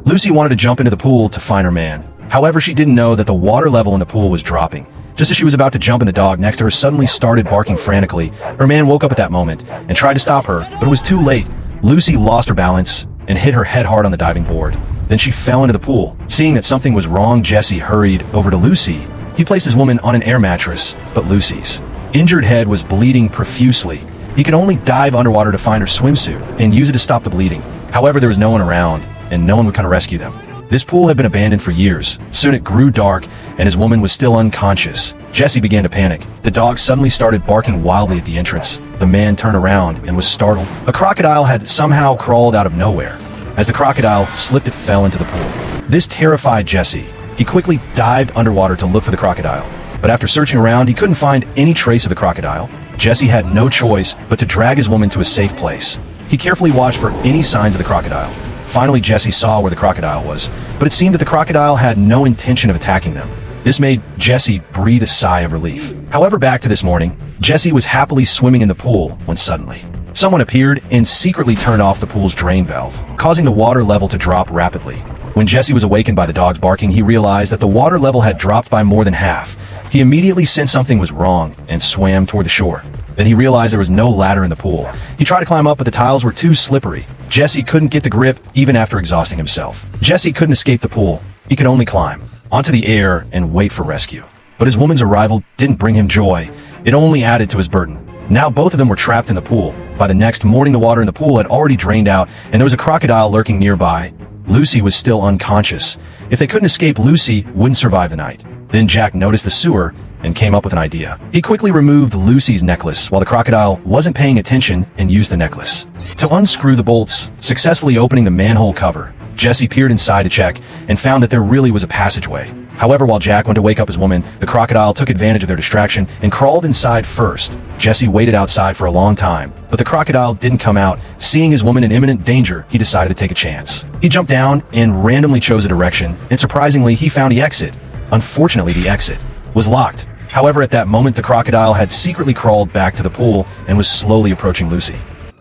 Lucy wanted to jump into the pool to find her man. However, she didn't know that the water level in the pool was dropping. Just as she was about to jump in, the dog next to her suddenly started barking frantically. Her man woke up at that moment and tried to stop her, but it was too late. Lucy lost her balance and hit her head hard on the diving board. Then she fell into the pool. Seeing that something was wrong, Jesse hurried over to Lucy. He placed his woman on an air mattress, but Lucy's injured head was bleeding profusely. He could only dive underwater to find her swimsuit and use it to stop the bleeding. However, there was no one around, and no one would come to rescue them. This pool had been abandoned for years. Soon it grew dark, and his woman was still unconscious. Jesse began to panic. The dog suddenly started barking wildly at the entrance. The man turned around and was startled. A crocodile had somehow crawled out of nowhere. As the crocodile slipped, it fell into the pool. This terrified Jesse. He quickly dived underwater to look for the crocodile. But after searching around, he couldn't find any trace of the crocodile. Jesse had no choice but to drag his woman to a safe place. He carefully watched for any signs of the crocodile. Finally, Jesse saw where the crocodile was, but it seemed that the crocodile had no intention of attacking them. This made Jesse breathe a sigh of relief. However, back to this morning, Jesse was happily swimming in the pool when suddenly someone appeared and secretly turned off the pool's drain valve, causing the water level to drop rapidly. When Jesse was awakened by the dog's barking, he realized that the water level had dropped by more than half. He immediately sensed something was wrong and swam toward the shore. Then he realized there was no ladder in the pool. He tried to climb up, but the tiles were too slippery. Jesse couldn't get the grip even after exhausting himself. Jesse couldn't escape the pool. He could only climb onto the air and wait for rescue. But his woman's arrival didn't bring him joy. It only added to his burden. Now both of them were trapped in the pool. By the next morning, the water in the pool had already drained out, and there was a crocodile lurking nearby. Lucy was still unconscious. If they couldn't escape, Lucy wouldn't survive the night. Then Jack noticed the sewer and came up with an idea. He quickly removed Lucy's necklace while the crocodile wasn't paying attention and used the necklace to unscrew the bolts, successfully opening the manhole cover. Jesse peered inside to check and found that there really was a passageway. However, while Jack went to wake up his woman, the crocodile took advantage of their distraction and crawled inside first. Jesse waited outside for a long time, but the crocodile didn't come out. Seeing his woman in imminent danger, he decided to take a chance. He jumped down and randomly chose a direction, and surprisingly, he found the exit. Unfortunately, the exit was locked. However, at that moment, the crocodile had secretly crawled back to the pool and was slowly approaching Lucy.